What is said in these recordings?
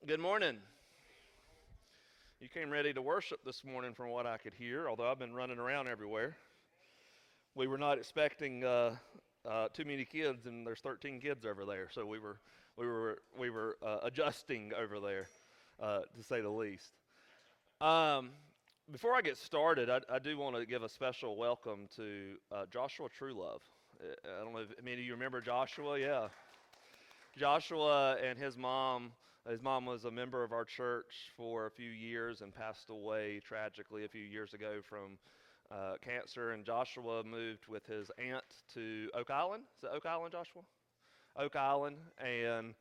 Good morning. You came ready to worship this morning from what I could hear, although I've been running around everywhere. We were not expecting too many kids, and there's 13 kids over there, so we were adjusting over there, to say the least. Um, Before I get started, I do want to give a special welcome to Joshua Truelove. I don't know if many of you remember Joshua. Yeah, Joshua and his mom. His mom was a member of our church for a few years and passed away tragically a few years ago from cancer. And Joshua moved with his aunt to Oak Island. Is it Oak Island, Joshua? Oak Island. And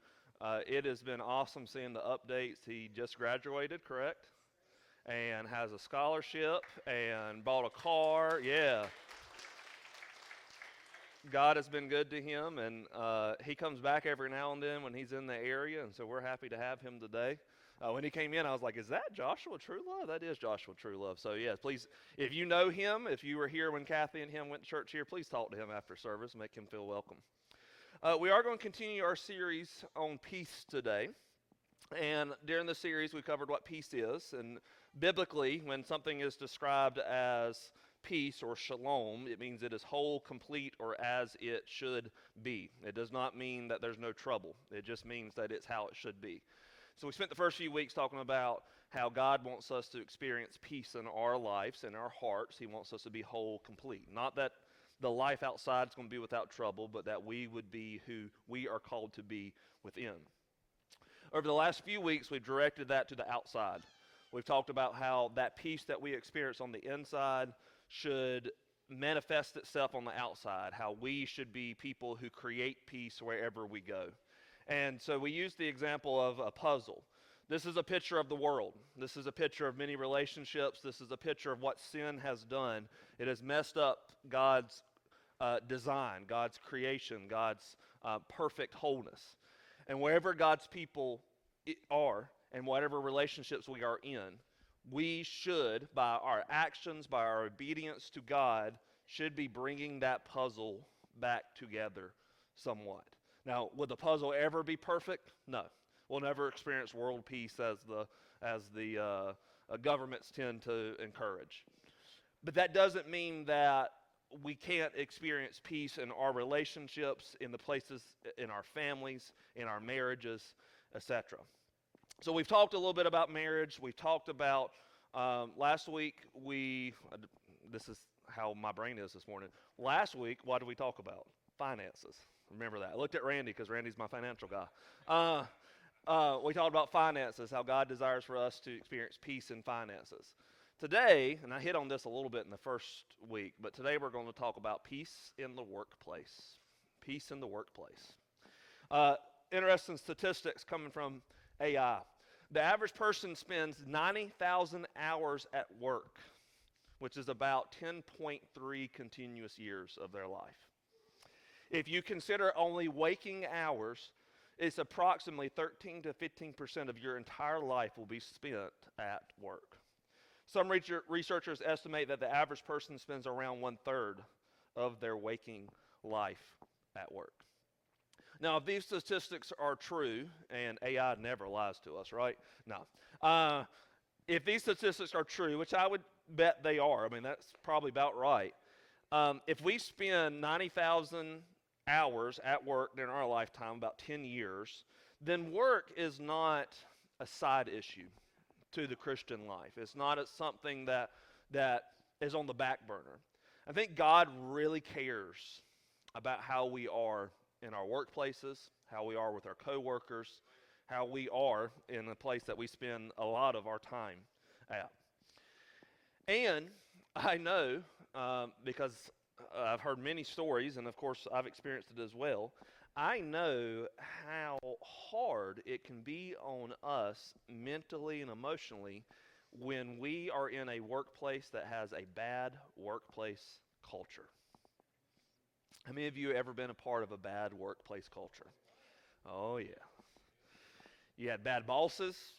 it has been awesome seeing the updates. He just graduated, correct? And has a scholarship and bought a car. Yeah. God has been good to him, and he comes back every now and then when he's in the area, and so we're happy to have him today. When he came in, I was like, "Is that Joshua Truelove?" That is Joshua Truelove. So yes, please, if you know him, if you were here when Kathy and him went to church here, please talk to him after service, make him feel welcome. We are going to continue our series on peace today. And during the series, we covered what peace is. And biblically, when something is described as peace or shalom, it means it is whole, complete, or as it should be. It does not mean that there's no trouble. It just means that it's how it should be. So we spent the first few weeks talking about how God wants us to experience peace in our lives, in our hearts. He wants us to be whole, complete. Not that the life outside is going to be without trouble, but that we would be who we are called to be within. Over the last few weeks, we've directed that to the outside. We've talked about how that peace that we experience on the inside should manifest itself on the outside, how we should be people who create peace wherever we go. And so we used the example of a puzzle. This is a picture of the world. This is a picture of many relationships. This is a picture of what sin has done. It has messed up God's design, God's creation, God's perfect wholeness. And wherever God's people are and whatever relationships we are in, we should, by our actions, by our obedience to God, should be bringing that puzzle back together somewhat. Now, would the puzzle ever be perfect? No. We'll never experience world peace as the governments tend to encourage. But that doesn't mean that we can't experience peace in our relationships, in the places, in our families, in our marriages, etc. So we've talked a little bit about marriage. We've talked about last week. This is how my brain is this morning. Last week, what did we talk about? Finances. Remember that. I looked at Randy because Randy's my financial guy. We talked about finances, how God desires for us to experience peace in finances. Today, and I hit on this a little bit in the first week, but today we're going to talk about peace in the workplace. Peace in the workplace. Interesting statistics coming from AI. The average person spends 90,000 hours at work, which is about 10.3 continuous years of their life. If you consider only waking hours, it's approximately 13 to 15% of your entire life will be spent at work. Some researchers estimate that the average person spends around 1/3 of their waking life at work. Now, if these statistics are true, and AI never lies to us, right? No. If these statistics are true, which I would bet they are, I mean, that's probably about right. If we spend 90,000 hours at work during our lifetime, about 10 years, then work is not a side issue to the Christian life. It's not something that is on the back burner. I think God really cares about how we are in our workplaces, how we are with our coworkers, how we are in the place that we spend a lot of our time at. And I know, because I've heard many stories, and of course I've experienced it as well, I know how hard it can be on us mentally and emotionally when we are in a workplace that has a bad workplace culture. How many of you have ever been a part of a bad workplace culture? Oh, yeah. You had bad bosses,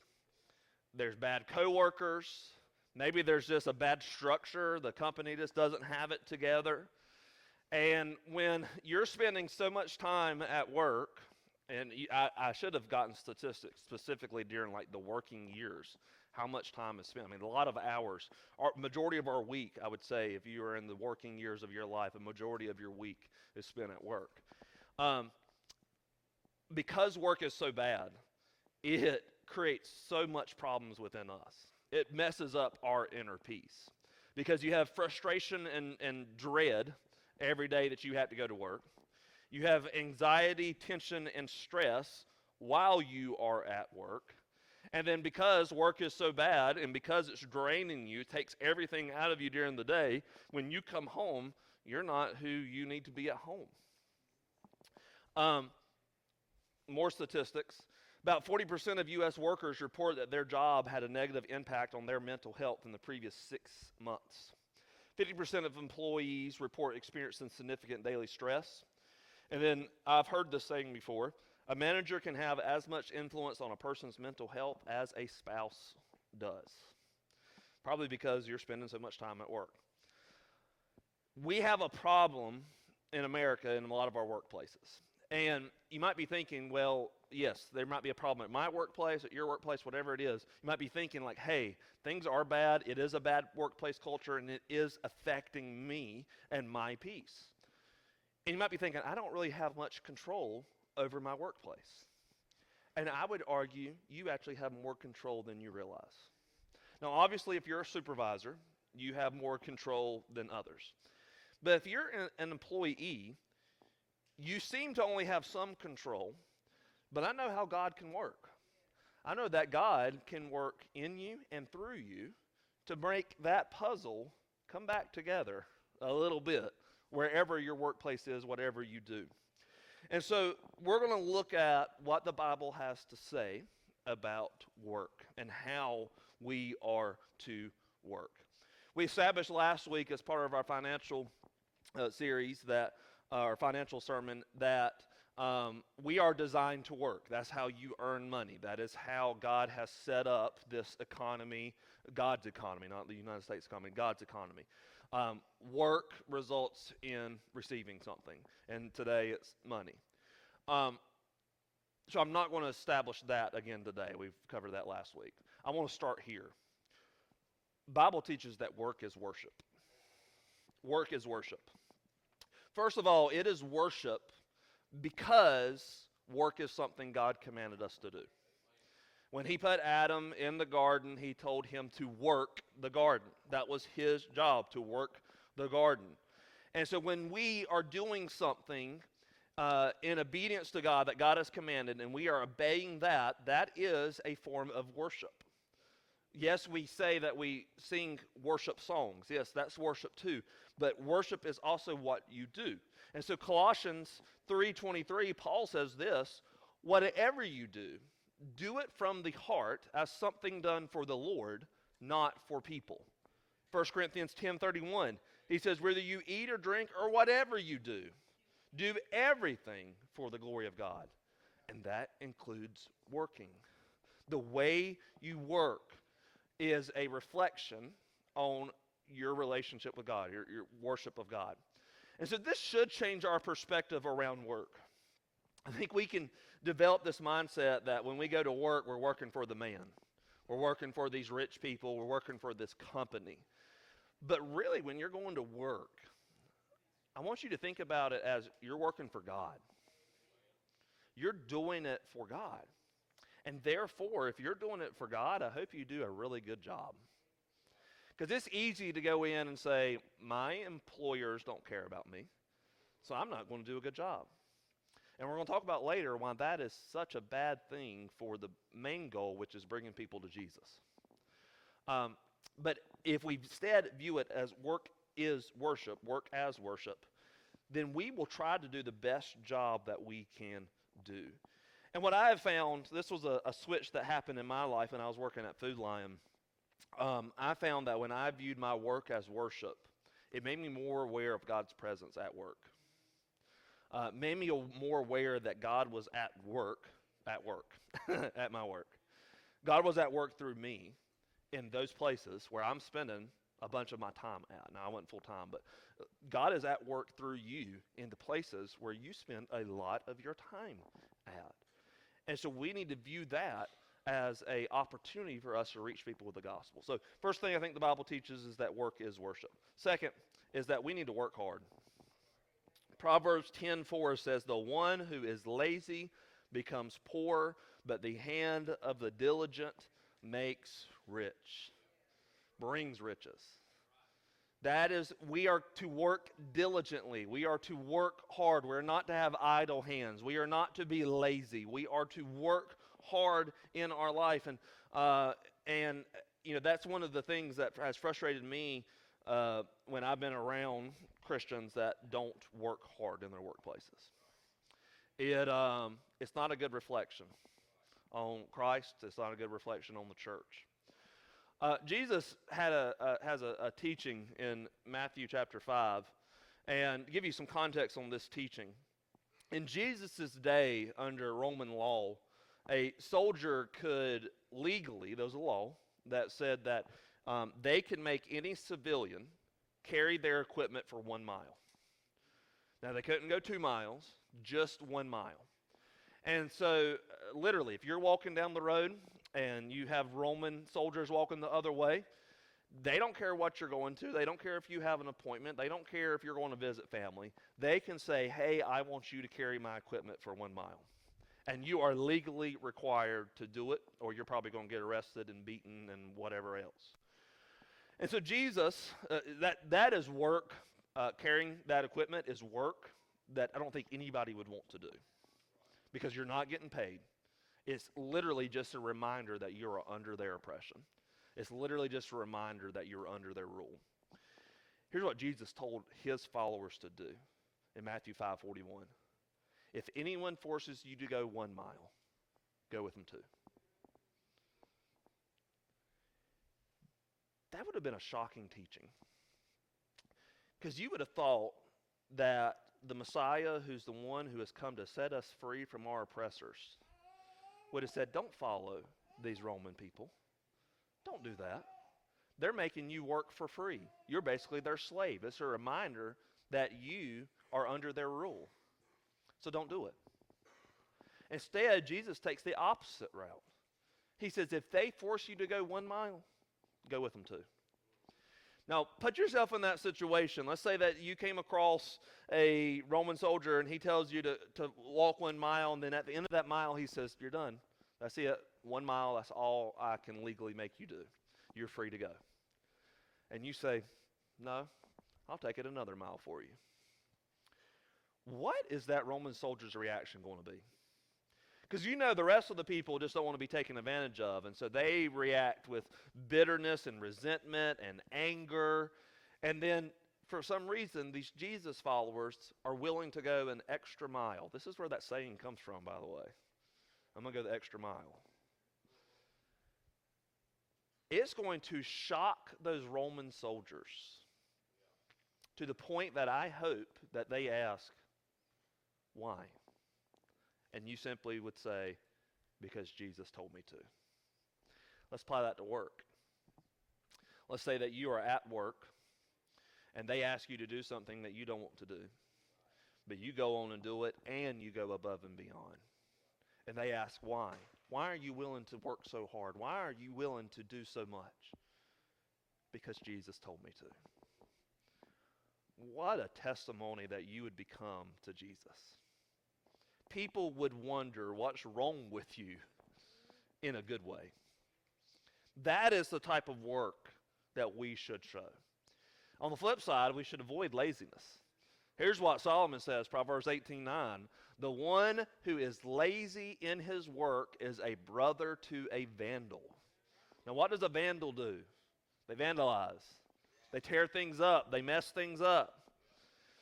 there's bad coworkers, maybe there's just a bad structure, the company just doesn't have it together. And when you're spending so much time at work And I should have gotten statistics specifically during like the working years, how much time is spent. I mean, a lot of hours. Our majority of our week, I would say, if you are in the working years of your life, a majority of your week is spent at work. Um, because work is so bad, it creates so much problems within us. It messes up our inner peace because you have frustration and dread every day that you have to go to work. You have anxiety, tension, and stress while you are at work. And then because work is so bad and because it's draining you, takes everything out of you during the day, when you come home, you're not who you need to be at home. More statistics. About 40% of U.S. workers report that their job had a negative impact on their mental health in the previous 6 months. 50% of employees report experiencing significant daily stress. And then I've heard this saying before, a manager can have as much influence on a person's mental health as a spouse does. Probably because you're spending so much time at work. We have a problem in America in a lot of our workplaces. And you might be thinking, well, yes, there might be a problem at my workplace, at your workplace, whatever it is. You might be thinking like, hey, things are bad. It is a bad workplace culture, and it is affecting me and my peace. And you might be thinking, I don't really have much control over my workplace. And I would argue you actually have more control than you realize. Now, obviously, if you're a supervisor, you have more control than others. But if you're an employee, you seem to only have some control, but I know how God can work. I know that God can work in you and through you to make that puzzle come back together a little bit, wherever your workplace is, whatever you do. And so we're going to look at what the Bible has to say about work and how we are to work. We established last week as part of our financial series, that our financial sermon, that we are designed to work. That's how you earn money. That is how God has set up this economy, God's economy, not the United States economy, God's economy. Work results in receiving something, and today it's money. So I'm not going to establish that again today. We've covered that last week. I want to start here. Bible teaches that work is worship. Work is worship. First of all, it is worship because work is something God commanded us to do. When he put Adam in the garden, he told him to work the garden. That was his job, to work the garden. And so when we are doing something in obedience to God that God has commanded, and we are obeying that, that is a form of worship. Yes, we say that we sing worship songs. Yes, that's worship too. But worship is also what you do. And so Colossians 3:23, Paul says this, whatever you do, do it from the heart as something done for the Lord, not for people. 1 Corinthians 10:31, he says, whether you eat or drink or whatever you do everything for the glory of God. And that includes working. The way you work is a reflection on your relationship with God, your worship of God. And so this should change our perspective around work. I think we can develop this mindset that when we go to work, we're working for the man. We're working for these rich people. We're working for this company. But really, when you're going to work, I want you to think about it as you're working for God. You're doing it for God. And therefore, if you're doing it for God, I hope you do a really good job. Because it's easy to go in and say, my employers don't care about me, so I'm not going to do a good job. And we're going to talk about later why that is such a bad thing for the main goal, which is bringing people to Jesus. But if we instead view it as work is worship, work as worship, then we will try to do the best job that we can do. And what I have found, this was a switch that happened in my life when I was working at Food Lion. I found that when I viewed my work as worship, it made me more aware of God's presence at work. Made me more aware that God was at work, at my work. God was at work through me in those places where I'm spending a bunch of my time at. Now, I wasn't full time, but God is at work through you in the places where you spend a lot of your time at. And so we need to view that as an opportunity for us to reach people with the gospel. So first thing I think the Bible teaches is that work is worship. Second is that we need to work hard. Proverbs 10:4 says, "The one who is lazy becomes poor, but the hand of the diligent makes rich." Brings riches. That is, we are to work diligently. We are to work hard. We're not to have idle hands. We are not to be lazy. We are to work hard in our life. And that's one of the things that has frustrated me when I've been around Christians that don't work hard in their workplaces. It's not a good reflection on Christ. It's not a good reflection on the church. Jesus has a teaching in Matthew chapter 5, and to give you some context on this teaching. In Jesus' day, under Roman law, a soldier could legally, there was a law that said that they could make any civilian carry their equipment for 1 mile. Now, they couldn't go 2 miles, just 1 mile. And so, literally, if you're walking down the road and you have Roman soldiers walking the other way, they don't care what you're going to. They don't care if you have an appointment. They don't care if you're going to visit family. They can say, "Hey, I want you to carry my equipment for 1 mile." And you are legally required to do it, or you're probably going to get arrested and beaten and whatever else. And so Jesus, that is work. Carrying that equipment is work that I don't think anybody would want to do, because you're not getting paid. It's literally just a reminder that you're under their oppression. It's literally just a reminder that you're under their rule. Here's what Jesus told his followers to do in Matthew 5:41. "If anyone forces you to go 1 mile, go with them 2. That would have been a shocking teaching, because you would have thought that the Messiah, who's the one who has come to set us free from our oppressors, would have said, "Don't follow these Roman people. Don't do that. They're making you work for free. You're basically their slave. It's a reminder that you are under their rule. So don't do it." Instead, Jesus takes the opposite route. He says, if they force you to go 1 mile, go with them 2. Now, put yourself in that situation. Let's say that you came across a Roman soldier and he tells you to walk 1 mile, and then at the end of that mile he says, "You're done. That's it. 1 mile, that's all I can legally make you do. You're free to go." And you say, "No, I'll take it another mile for you." What is that Roman soldier's reaction going to be? Because the rest of the people just don't want to be taken advantage of, and so they react with bitterness and resentment and anger. And then, for some reason, these Jesus followers are willing to go an extra mile. This is where that saying comes from, by the way. I'm going to go the extra mile. It's going to shock those Roman soldiers to the point that I hope that they ask, "Why?" And you simply would say, "Because Jesus told me to." Let's apply that to work. Let's say that you are at work and they ask you to do something that you don't want to do, but you go on and do it, and you go above and beyond. And they ask, "Why? Why are you willing to work so hard? Why are you willing to do so much?" "Because Jesus told me to." What a testimony that you would become to Jesus. People would wonder what's wrong with you, in a good way. That is the type of work that we should show. On the flip side, we should avoid laziness. Here's what Solomon says, Proverbs 18:9. "The one who is lazy in his work is a brother to a vandal." Now, what does a vandal do? They vandalize. They tear things up. They mess things up.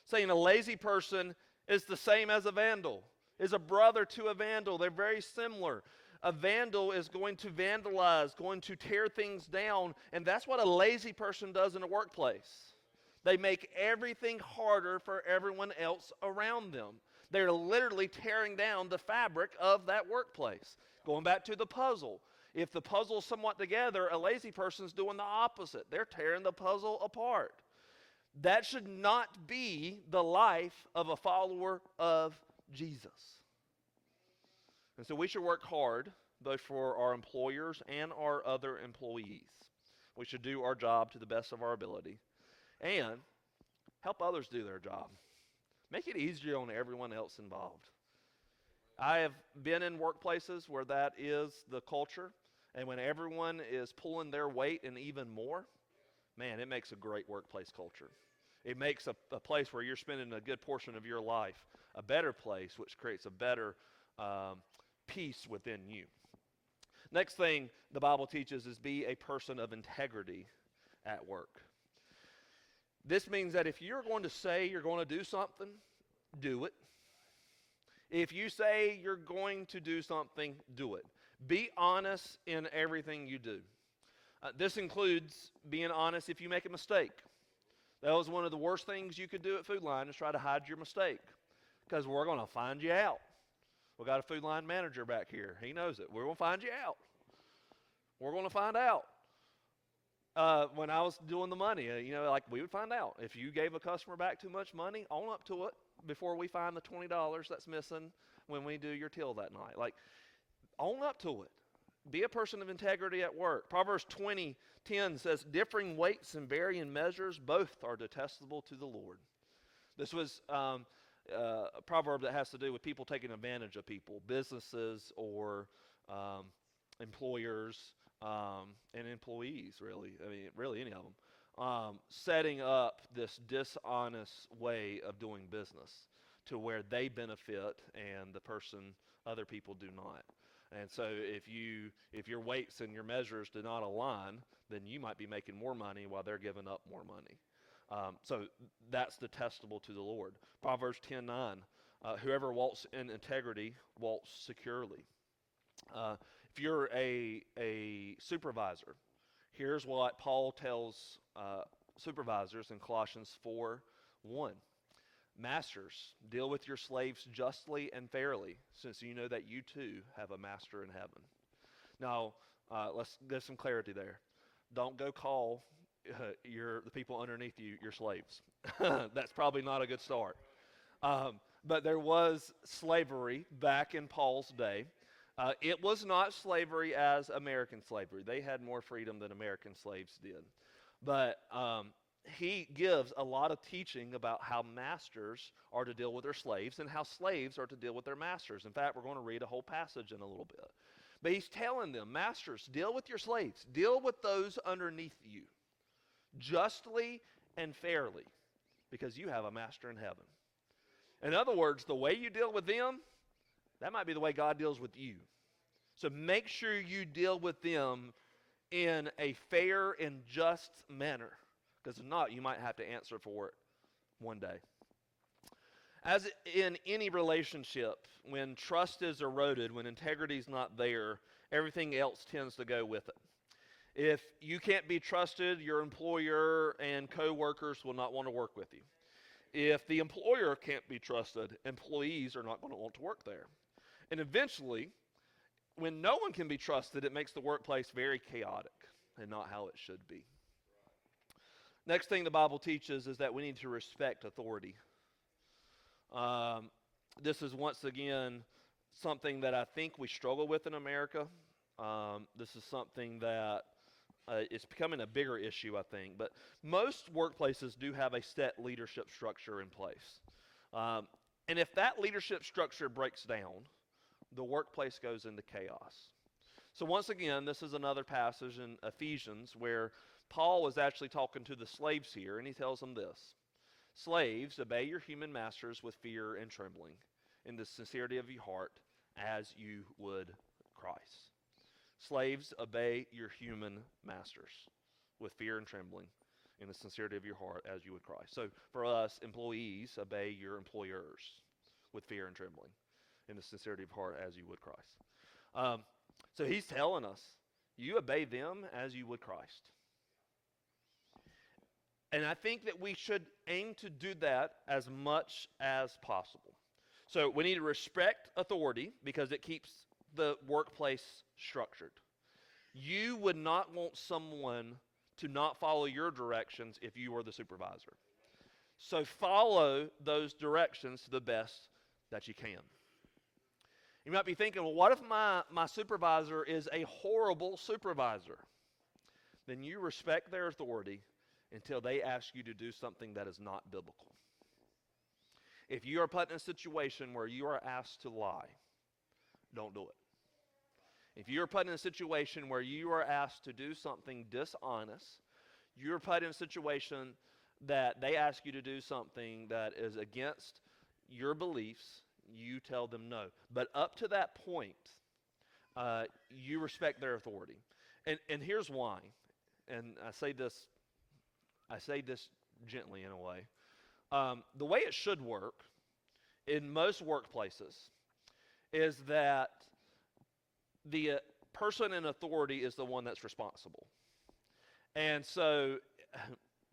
Saying a lazy person is the same as a vandal, is a brother to a vandal. They're very similar. A vandal is going to vandalize, going to tear things down, and that's what a lazy person does in a workplace. They make everything harder for everyone else around them. They're literally tearing down the fabric of that workplace. Going back to the puzzle. If the puzzle's somewhat together, a lazy person's doing the opposite. They're tearing the puzzle apart. That should not be the life of a follower of Jesus. And so we should work hard, both for our employers and our other employees. We should do our job to the best of our ability and help others do their job. Make it easier on everyone else involved. I have been in workplaces where that is the culture, and when everyone is pulling their weight and even more, man, it makes a great workplace culture. It makes a place where you're spending a good portion of your life a better place, which creates a better peace within you. Next thing the Bible teaches is be a person of integrity at work. This means that if you're going to say you're going to do something, do it. If you say you're going to do something, do it. Be honest in everything you do. This includes being honest if you make a mistake. That was one of the worst things you could do at Food Line, is try to hide your mistake, because we're going to find you out. We got a Food Line manager back here. He knows it. We're going to find you out. We're going to find out. When I was doing the money, we would find out. If you gave a customer back too much money, own up to it before we find the $20 that's missing when we do your till that night. Own up to it. Be a person of integrity at work. Proverbs 20:10 says, differing weights and varying measures, both are detestable to the Lord. This was a proverb that has to do with people taking advantage of people, businesses or employers and employees, really. Really any of them. Setting up this dishonest way of doing business to where they benefit and other people do not. And so if your weights and your measures do not align, then you might be making more money while they're giving up more money. So that's detestable to the Lord. Proverbs 10:9, whoever walks in integrity walks securely. If you're a supervisor, here's what Paul tells supervisors in Colossians 4:1. Masters, deal with your slaves justly and fairly, since you know that you too have a master in heaven. Now, let's get some clarity there. Don't go call the people underneath you your slaves. That's probably not a good start. But there was slavery back in Paul's day. It was not slavery as American slavery. They had more freedom than American slaves did. But he gives a lot of teaching about how masters are to deal with their slaves and how slaves are to deal with their masters. In fact, we're going to read a whole passage in a little bit. But he's telling them, masters, deal with your slaves. Deal with those underneath you justly and fairly, because you have a master in heaven. In other words, the way you deal with them, that might be the way God deals with you. So make sure you deal with them in a fair and just manner, because if not, you might have to answer for it one day. As in any relationship, when trust is eroded, when integrity is not there, everything else tends to go with it. If you can't be trusted, your employer and co-workers will not want to work with you. If the employer can't be trusted, employees are not going to want to work there. And eventually, when no one can be trusted, it makes the workplace very chaotic and not how it should be. Next thing the Bible teaches is that we need to respect authority. This is once again something that I think we struggle with in America. This is something that is becoming a bigger issue, I think. But most workplaces do have a set leadership structure in place. And if that leadership structure breaks down, the workplace goes into chaos. So once again, this is another passage in Ephesians where Paul is actually talking to the slaves here, and he tells them this: slaves, obey your human masters with fear and trembling, in the sincerity of your heart, as you would Christ. Slaves, obey your human masters with fear and trembling, in the sincerity of your heart, as you would Christ. So for us, employees, obey your employers with fear and trembling, in the sincerity of heart, as you would Christ. So he's telling us, you obey them as you would Christ. And I think that we should aim to do that as much as possible. So we need to respect authority because it keeps the workplace structured. You would not want someone to not follow your directions if you were the supervisor. So follow those directions to the best that you can. You might be thinking, well, what if my supervisor is a horrible supervisor? Then you respect their authority until they ask you to do something that is not biblical. If you are put in a situation where you are asked to lie, don't do it. If you are put in a situation where you are asked to do something dishonest, you're put in a situation that they ask you to do something that is against your beliefs, you tell them no. But up to that point, you respect their authority. And here's why. And I say this gently in a way. The way it should work in most workplaces is that the person in authority is the one that's responsible. And so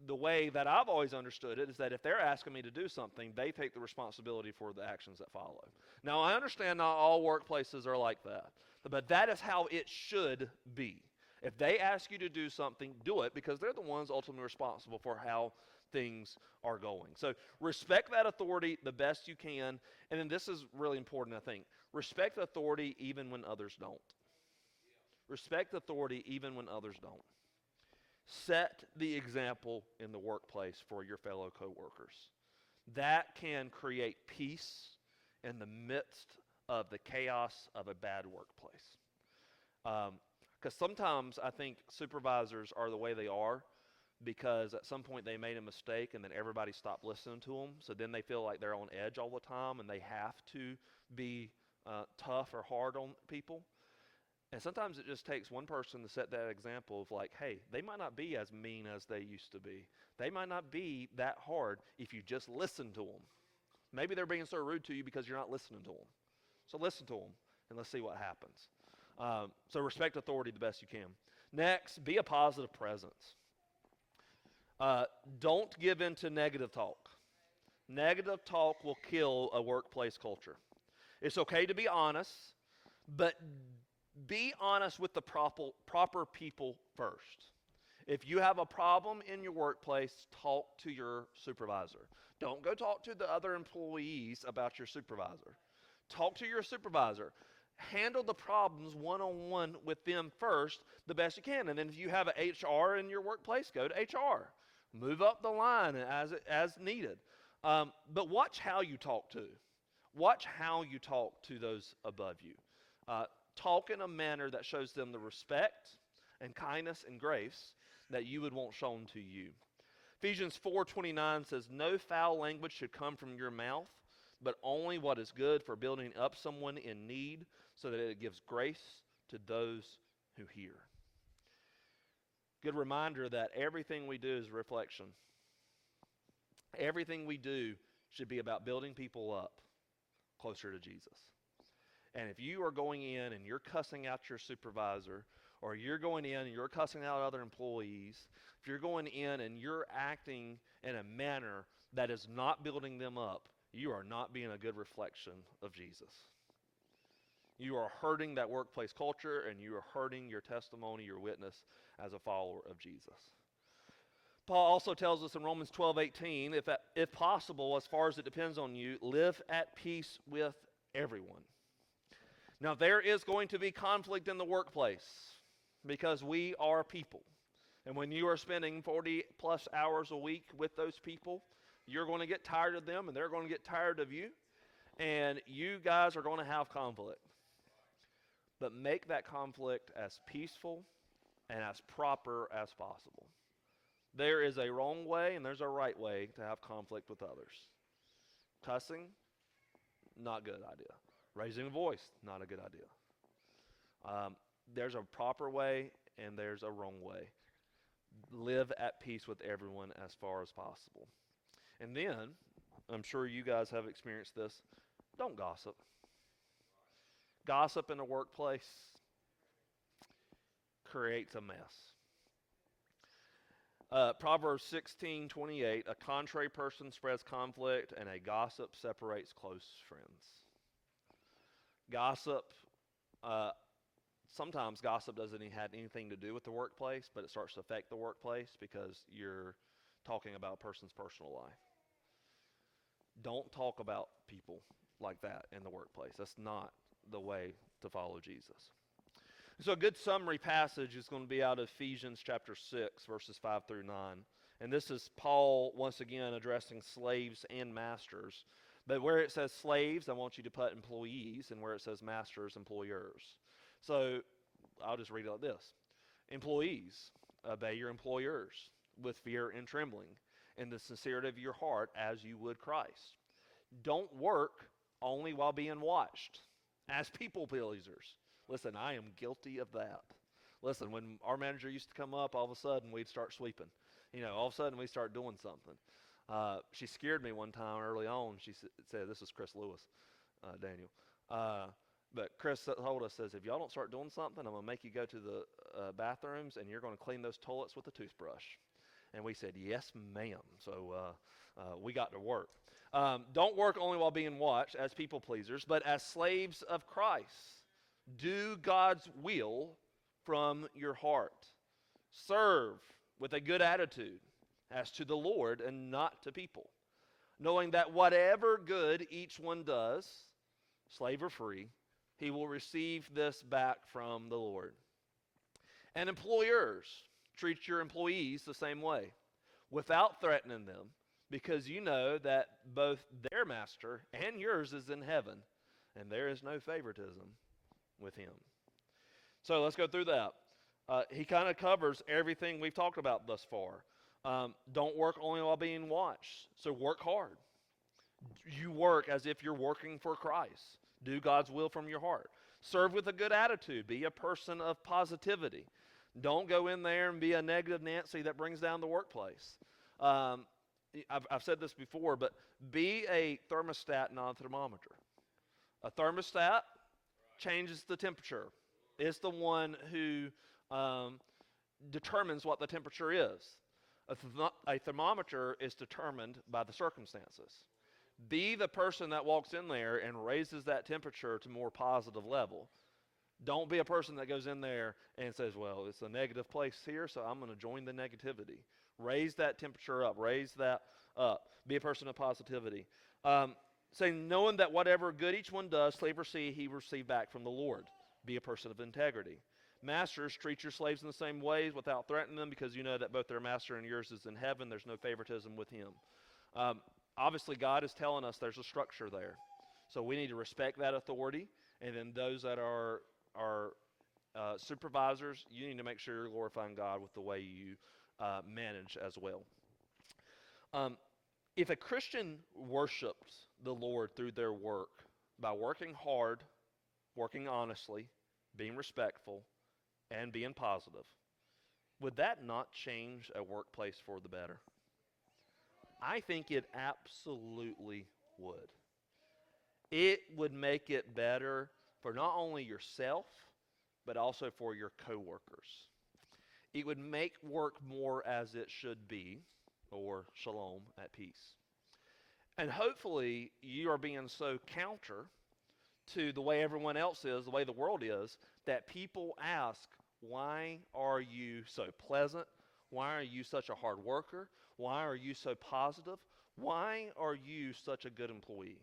the way that I've always understood it is that if they're asking me to do something, they take the responsibility for the actions that follow. Now, I understand not all workplaces are like that, but that is how it should be. If they ask you to do something, do it, because they're the ones ultimately responsible for how things are going. So respect that authority the best you can. And then this is really important, I think. Respect authority even when others don't. Respect authority even when others don't. Set the example in the workplace for your fellow coworkers. That can create peace in the midst of the chaos of a bad workplace. Because sometimes I think supervisors are the way they are because at some point they made a mistake and then everybody stopped listening to them. So then they feel like they're on edge all the time and they have to be tough or hard on people. And sometimes it just takes one person to set that example of like, hey, they might not be as mean as they used to be. They might not be that hard if you just listen to them. Maybe they're being so rude to you because you're not listening to them. So listen to them and let's see what happens. So respect authority the best you can. Next, be a positive presence. Don't give in to negative talk. Negative talk will kill a workplace culture. It's okay to be honest, but be honest with the proper people first. If you have a problem in your workplace, talk to your supervisor. Don't go talk to the other employees about your supervisor. Talk to your supervisor. Handle the problems one-on-one with them first the best you can. And then if you have an HR in your workplace, go to HR. Move up the line as needed. But watch how you talk to. Watch how you talk to those above you. Talk in a manner that shows them the respect and kindness and grace that you would want shown to you. Ephesians 4:29 says, "No foul language should come from your mouth, but only what is good for building up someone in need, so that it gives grace to those who hear." Good reminder that everything we do is a reflection. Everything we do should be about building people up closer to Jesus. And if you are going in and you're cussing out your supervisor, or you're going in and you're cussing out other employees, if you're going in and you're acting in a manner that is not building them up, you are not being a good reflection of Jesus. You are hurting that workplace culture, and you are hurting your testimony, your witness as a follower of Jesus. Paul also tells us in Romans 12:18, if possible, as far as it depends on you, live at peace with everyone. Now, there is going to be conflict in the workplace because we are people. And when you are spending 40 plus hours a week with those people, you're going to get tired of them and they're going to get tired of you. And you guys are going to have conflict. But make that conflict as peaceful and as proper as possible. There is a wrong way and there's a right way to have conflict with others. Cussing, not a good idea. Raising a voice, not a good idea. There's a proper way and there's a wrong way. Live at peace with everyone as far as possible. And then, I'm sure you guys have experienced this, don't gossip. Gossip in the workplace creates a mess. Proverbs 16:28, a contrary person spreads conflict and a gossip separates close friends. Gossip, sometimes gossip doesn't even have anything to do with the workplace, but it starts to affect the workplace because you're talking about a person's personal life. Don't talk about people like that in the workplace. That's not the way to follow Jesus. So a good summary passage is going to be out of Ephesians chapter 6, verses 5 through 9. And this is Paul, once again, addressing slaves and masters. But where it says slaves, I want you to put employees, and where it says masters, employers. So I'll just read it like this. Employees, obey your employers with fear and trembling, in the sincerity of your heart as you would Christ. Don't work only while being watched, as people pleasers. Listen, I am guilty of that. Listen, when our manager used to come up, all of a sudden we'd start sweeping. All of a sudden we start doing something. She scared me one time early on. She said, this is Chris Lewis, Daniel. But Chris told us, says, if y'all don't start doing something, I'm going to make you go to the bathrooms and you're going to clean those toilets with a toothbrush. And we said, yes, ma'am. So we got to work. Don't work only while being watched as people pleasers, but as slaves of Christ. Do God's will from your heart. Serve with a good attitude as to the Lord and not to people, knowing that whatever good each one does, slave or free, he will receive this back from the Lord. And employers, treat your employees the same way, without threatening them, because you know that both their master and yours is in heaven, and there is no favoritism with him. So let's go through that. He kind of covers everything we've talked about thus far. Don't work only while being watched. So work hard. You work as if you're working for Christ. Do God's will from your heart. Serve with a good attitude. Be a person of positivity. Don't go in there and be a negative Nancy that brings down the workplace. I've said this before, but be a thermostat, not a thermometer. A thermostat changes the temperature. It's the one who determines what the temperature is. A thermometer is determined by the circumstances. Be the person that walks in there and raises that temperature to a more positive level. Don't be a person that goes in there and says, well, it's a negative place here, so I'm going to join the negativity. Raise that temperature up. Raise that up. Be a person of positivity. Saying, knowing that whatever good each one does, slave or free, he will receive back from the Lord. Be a person of integrity. Masters, treat your slaves in the same ways without threatening them, because you know that both their master and yours is in heaven. There's no favoritism with him. Obviously, God is telling us there's a structure there. So we need to respect that authority. And then those that are supervisors, you need to make sure you're glorifying God with the way you manage as well. If a Christian worships the Lord through their work by working hard, working honestly, being respectful, and being positive, would that not change a workplace for the better? I think it absolutely would. It would make it better for not only yourself, but also for your coworkers. It would make work more as it should be, or shalom, at peace. And hopefully you are being so counter to the way everyone else is, the way the world is, that people ask, why are you so pleasant? Why are you such a hard worker? Why are you so positive? Why are you such a good employee?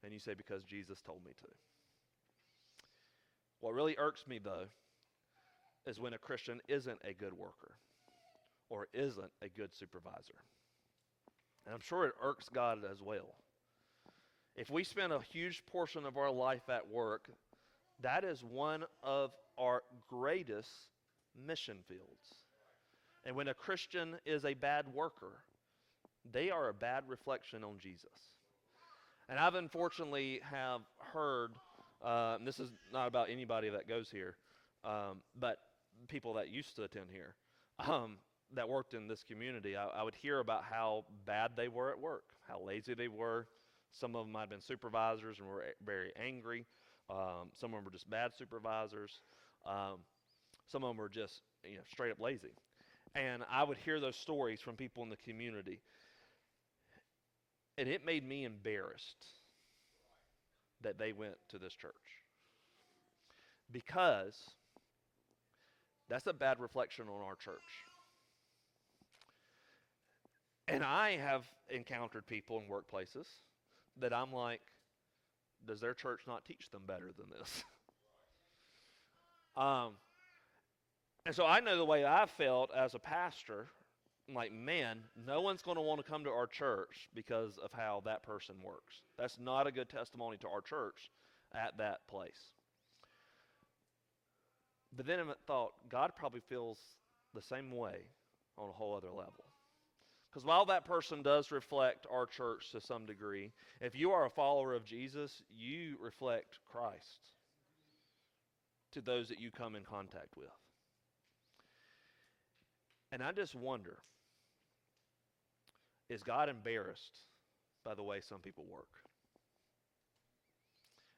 And you say, because Jesus told me to. What really irks me, though, is when a Christian isn't a good worker or isn't a good supervisor. And I'm sure it irks God as well. If we spend a huge portion of our life at work, that is one of our greatest mission fields. And when a Christian is a bad worker, they are a bad reflection on Jesus. And I've unfortunately have heard, and this is not about anybody that goes here, but people that used to attend here, that worked in this community, I would hear about how bad they were at work, how lazy they were. Some of them might have been supervisors and were very angry. Some of them were just bad supervisors. Some of them were just straight up lazy. And I would hear those stories from people in the community. And it made me embarrassed that they went to this church. Because that's a bad reflection on our church. And I have encountered people in workplaces that I'm like, does their church not teach them better than this? um, and so I know the way I felt as a pastor. I'm like, man, no one's going to want to come to our church because of how that person works. That's not a good testimony to our church at that place. But then I thought, God probably feels the same way on a whole other level. Because while that person does reflect our church to some degree, if you are a follower of Jesus, you reflect Christ to those that you come in contact with. And I just wonder, is God embarrassed by the way some people work?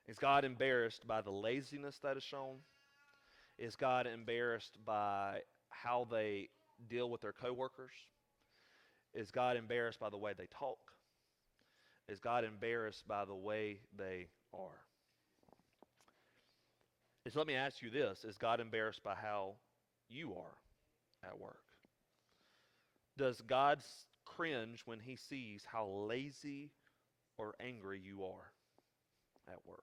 Is God embarrassed by the laziness that is shown? Is God embarrassed by how they deal with their coworkers? Is God embarrassed by the way they talk? Is God embarrassed by the way they are? So let me ask you this. Is God embarrassed by how you are at work? Does God cringe when he sees how lazy or angry you are at work?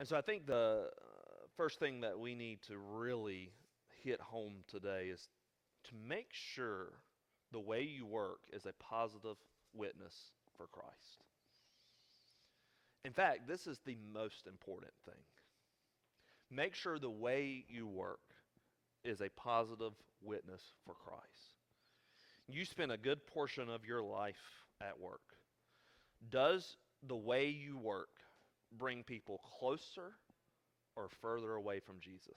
And so I think the first thing that we need to really hit home today is to make sure the way you work is a positive witness for Christ. In fact, this is the most important thing. Make sure the way you work is a positive witness for Christ. You spend a good portion of your life at work. Does the way you work bring people closer or further away from Jesus?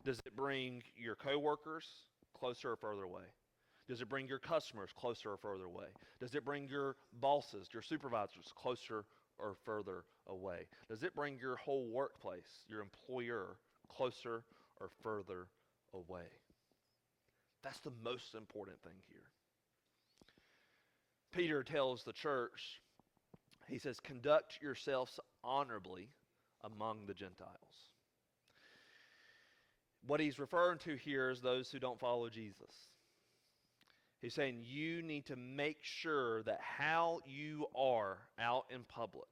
Does it bring your coworkers closer or further away? Does it bring your customers closer or further away? Does it bring your bosses, your supervisors closer or further away? Does it bring your whole workplace, your employer, closer or further away? That's the most important thing here. Peter tells the church, he says, conduct yourselves honorably among the Gentiles. What he's referring to here is those who don't follow Jesus. He's saying you need to make sure that how you are out in public,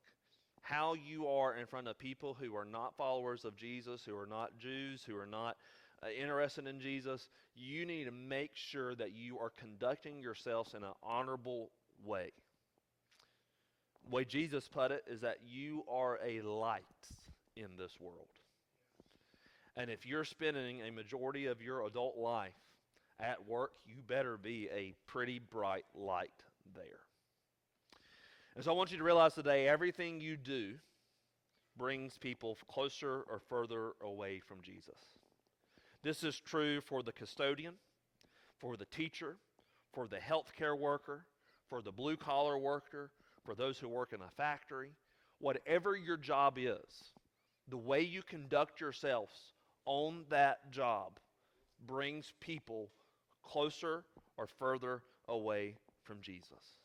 how you are in front of people who are not followers of Jesus, who are not Jews, who are not interested in Jesus, you need to make sure that you are conducting yourselves in an honorable way. The way Jesus put it is that you are a light in this world. And if you're spending a majority of your adult life at work, you better be a pretty bright light there. And so I want you to realize today, everything you do brings people closer or further away from Jesus. This is true for the custodian, for the teacher, for the healthcare worker, for the blue-collar worker, for those who work in a factory. Whatever your job is, the way you conduct yourselves on that job brings people closer or further away from Jesus.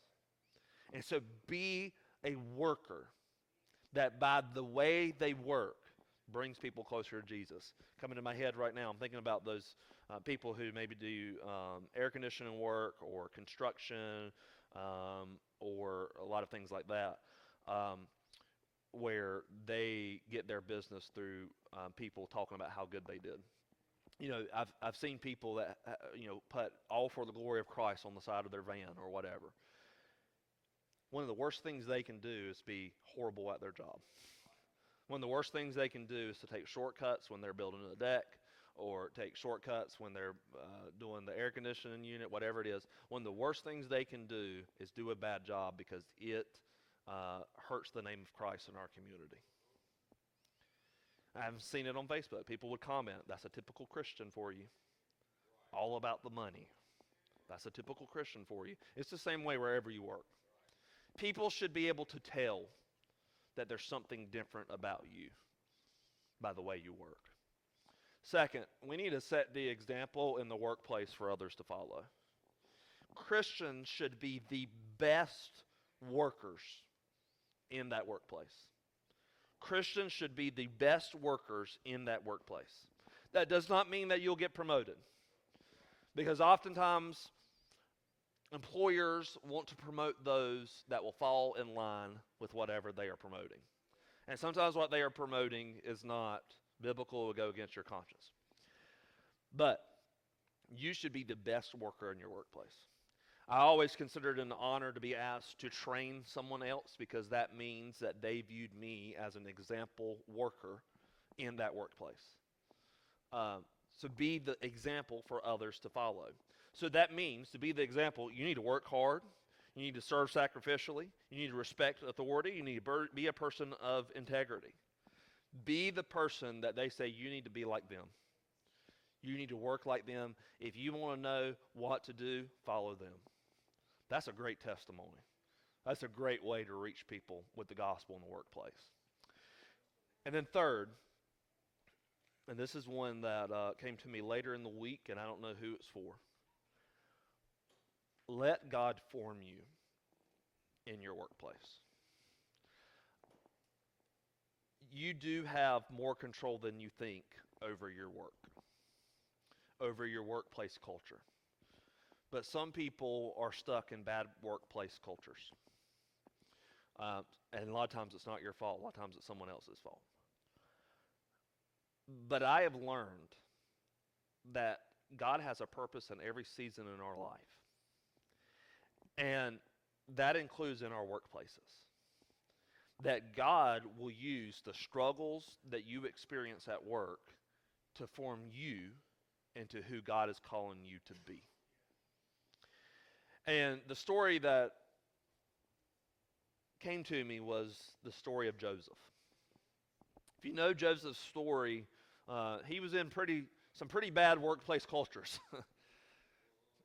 And so be a worker that by the way they work brings people closer to Jesus. Coming to my head right now, I'm thinking about those people who maybe do air conditioning work or construction or a lot of things like that, where they get their business through people talking about how good they did. You know, I've seen people that put all for the glory of Christ on the side of their van or whatever. One of the worst things they can do is be horrible at their job. One of the worst things they can do is to take shortcuts when they're building a deck, or take shortcuts when they're doing the air conditioning unit, whatever it is. One of the worst things they can do is do a bad job because it hurts the name of Christ in our community. I've seen it on Facebook. People would comment, that's a typical Christian for you. All about the money. That's a typical Christian for you. It's the same way wherever you work. People should be able to tell that there's something different about you by the way you work. Second, we need to set the example in the workplace for others to follow. Christians should be the best workers in that workplace. Christians should be the best workers in that workplace. That does not mean that you'll get promoted. Because oftentimes, employers want to promote those that will fall in line with whatever they are promoting. And sometimes what they are promoting is not biblical, it will go against your conscience. But you should be the best worker in your workplace. I always consider it an honor to be asked to train someone else because that means that they viewed me as an example worker in that workplace. So be the example for others to follow. So that means to be the example, you need to work hard. You need to serve sacrificially. You need to respect authority. You need to be a person of integrity. Be the person that they say you need to be like them. You need to work like them. If you want to know what to do, follow them. That's a great testimony. That's a great way to reach people with the gospel in the workplace. And then third, and this is one that came to me later in the week, and I don't know who it's for. Let God form you in your workplace. You do have more control than you think over your work, over your workplace culture. But some people are stuck in bad workplace cultures. And a lot of times it's not your fault. A lot of times it's someone else's fault. But I have learned that God has a purpose in every season in our life. And that includes in our workplaces. That God will use the struggles that you experience at work to form you into who God is calling you to be. And the story that came to me was the story of Joseph. If you know Joseph's story, he was in some pretty bad workplace cultures.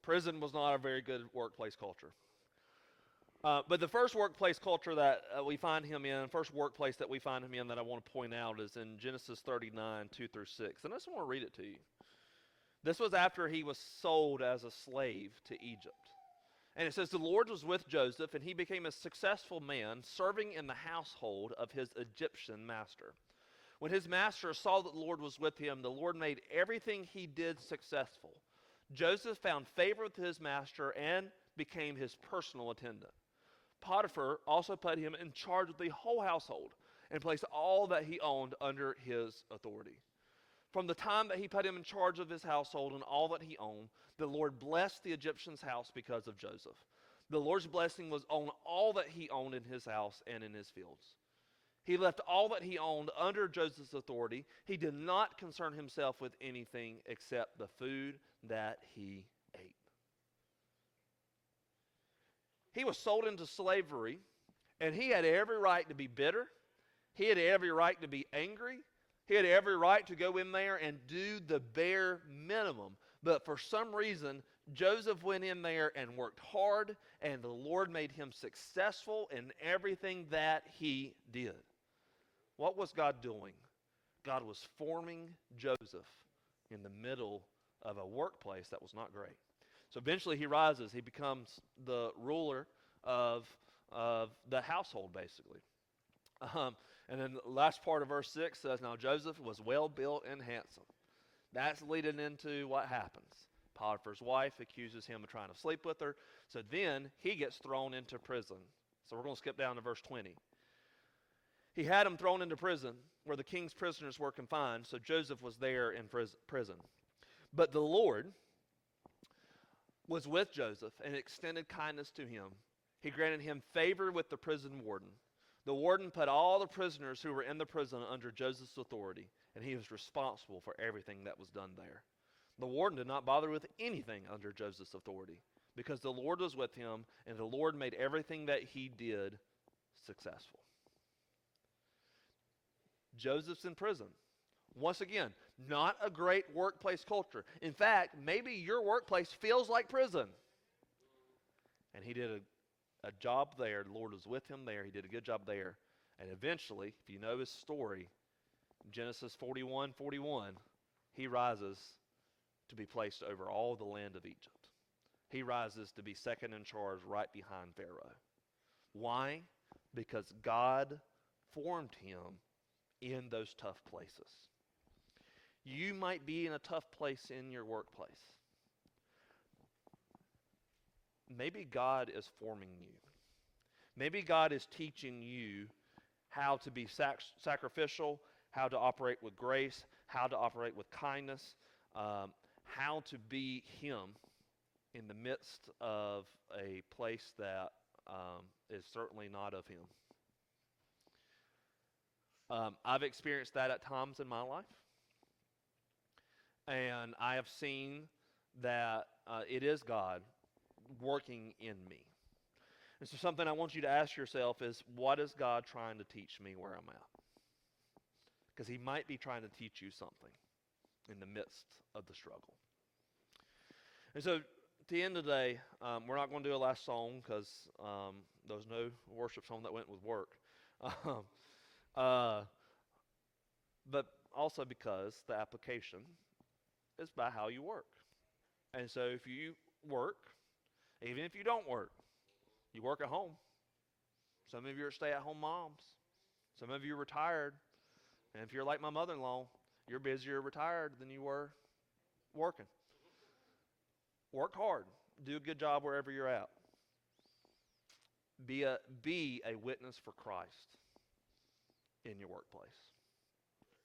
Prison was not a very good workplace culture. But the first workplace culture that we find him in, first workplace that we find him in that I want to point out is in Genesis 39, 2 through 6. And I just want to read it to you. This was after he was sold as a slave to Egypt. And it says, the Lord was with Joseph, and he became a successful man, serving in the household of his Egyptian master. When his master saw that the Lord was with him, the Lord made everything he did successful. Joseph found favor with his master and became his personal attendant. Potiphar also put him in charge of the whole household and placed all that he owned under his authority. From the time that he put him in charge of his household and all that he owned, the Lord blessed the Egyptian's house because of Joseph. The Lord's blessing was on all that he owned in his house and in his fields. He left all that he owned under Joseph's authority. He did not concern himself with anything except the food that he ate. He was sold into slavery, and he had every right to be bitter. He had every right to be angry. He had every right to go in there and do the bare minimum. But for some reason, Joseph went in there and worked hard, and the Lord made him successful in everything that he did. What was God doing? God was forming Joseph in the middle of a workplace that was not great. So eventually he rises. He becomes the ruler of the household, basically. And then the last part of verse 6 says, now Joseph was well built and handsome. That's leading into what happens. Potiphar's wife accuses him of trying to sleep with her. So then he gets thrown into prison. So we're going to skip down to verse 20. He had him thrown into prison where the king's prisoners were confined. So Joseph was there in prison. But the Lord was with Joseph and extended kindness to him. He granted him favor with the prison warden. The warden put all the prisoners who were in the prison under Joseph's authority, and he was responsible for everything that was done there. The warden did not bother with anything under Joseph's authority because the Lord was with him, and the Lord made everything that he did successful. Joseph's in prison. Once again, not a great workplace culture. In fact, maybe your workplace feels like prison. And he did a job there. The Lord was with him there. He did a good job there. And eventually, if you know his story, Genesis 41:41, he rises to be placed over all the land of Egypt. He rises to be second in charge right behind Pharaoh. Why? Because God formed him in those tough places. You might be in a tough place in your workplace. maybe God is forming you. Maybe God is teaching you how to be sacrificial, how to operate with grace, how to operate with kindness, how to be Him in the midst of a place that is certainly not of Him. I've experienced that at times in my life, and I have seen that it is God working in me. And so something I want you to ask yourself is, what is God trying to teach me where I'm at? Because He might be trying to teach you something in the midst of the struggle. And so at the end of the day, we're not going to do a last song because there was no worship song that went with work. But also because the application is by how you work. And so if you work, even if you don't work, you work at home. Some of you are stay-at-home moms. Some of you are retired. And if you're like my mother-in-law, you're busier retired than you were working. Work hard. Do a good job wherever you're at. Be a witness for Christ in your workplace.